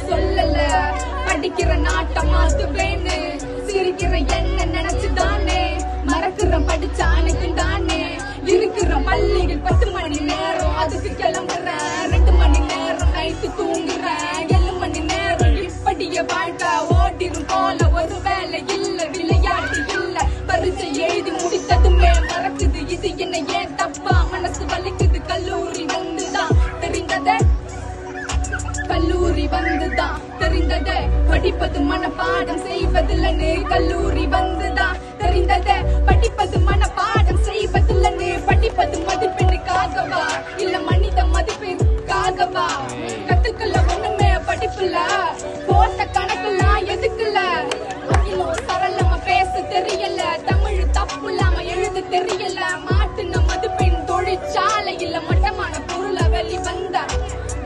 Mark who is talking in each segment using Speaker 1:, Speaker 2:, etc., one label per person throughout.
Speaker 1: சொல்லல படிக்கிற நாட்ட மாத்துவேன்னு சிரிக்கிற என்ன நினைச்சுதானே மறக்கிற படிச்ச அனைத்து தானே இருக்கிற பள்ளிகள் 10 மணி நேரம் அதுக்கு கிளம்புறேன் 2 மணி நேரம் நைட்டு தூங்குறேன் 7 மணி நேரம் இப்படிய வாழ்க்கை ஓட்டிரும் போல ஒரு வேலை இல்ல விளையாட்டு இல்ல பரிச்சை எழுதி முடித்ததுமே மறக்குது இது என்ன ஏன் தப்பா மனசு வலிக்குது கல்லூரி வந்துதான் தெரிந்ததே கல்லூரி வந்துதான் தெரிந்ததே படிப்பது மனப்பாடம் செய்வதில்லைன்னு கல்லூரி வந்துதான் தெரிந்ததே படிப்பது மனப்பாடம் செய்வதில்லைன்னு படிப்பது மதிப்பெண்ணுக்காகவா இல்ல மனித மதிப்பெண்ணுக்காகவா கத்துக்கல ஒண்ணுமே படிப்புல போட்ட கணக்கெல்லாம் எதுக்குல சரளமா பேச தெரியல தமிழ் தப்பு இல்லாம எழுத தெரியல மாட்டுன மதிப்பெண் தொழிற்சாலையில மட்டமான பொருளை வெளிவந்த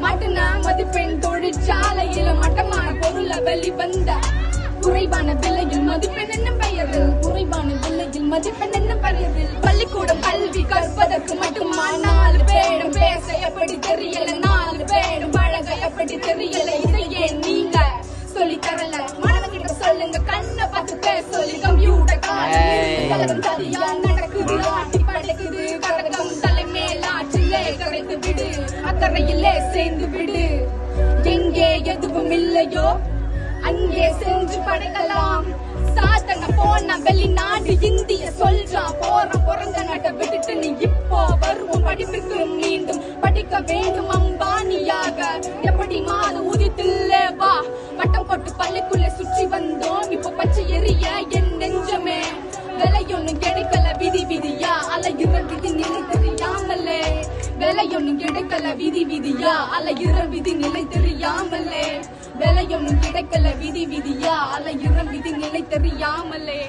Speaker 1: மாட்டுன மதிப்பெண் தொழிற்சாலையில மட்டமான பொருளை வெளிவந்த குறைவான விலையில் மதிப்பெண் என்ன பெயரு குறைவான விலையில் மதிப்பெண் என்ன பெயரு பள்ளிக்கூடம் கல்வி கற்பதற்கு மட்டுமா 4 பேரும் பேச எப்படி தெரியல 4 பேரும் பழக எப்படி தெரியல இதையே நீங்க சொல்லி தரல மாணவர்கிட்ட சொல்லுங்க கண்ணை பார்த்து பேச சொல்லி கம்ப்யூட்டர் கலகம் சரியா நடக்குது ஆட்டி படைக்குது கரகம் தலைமேலாற்றிலே கரைத்து விடு அக்கறையிலே சேர்ந்து விடு எங்கே எதுவும் இல்லையோ அங்கே சென்று படைக்கலாம் சாதனை போன வெளிநாடு இந்திய சொல்றான் போறங்க நாட்டை விட்டுட்டு நீ இப்போ வருவோம் படிப்பிற்கு மீண்டும் படிக்க வேண்டும் அம்பானியாக எப்படி மாத ஊதியத்தில்லே வா பட்டம் போட்டு பள்ளிக்குள்ள சுற்றி வந்தோம் இப்போ பச்சை எரிய என் நெஞ்சமே விலையொன்னு கிடைக்கல விதி விதியா அலையுற விதி நிலை தெரியாமலே விலையொன்னு கிடைக்கல விதி விதியா அலையுற விதி நிலை தெரியாமலே விலையொன்னு கிடைக்கல விதி விதியா அலையுற விதி நிலை தெரியாமலே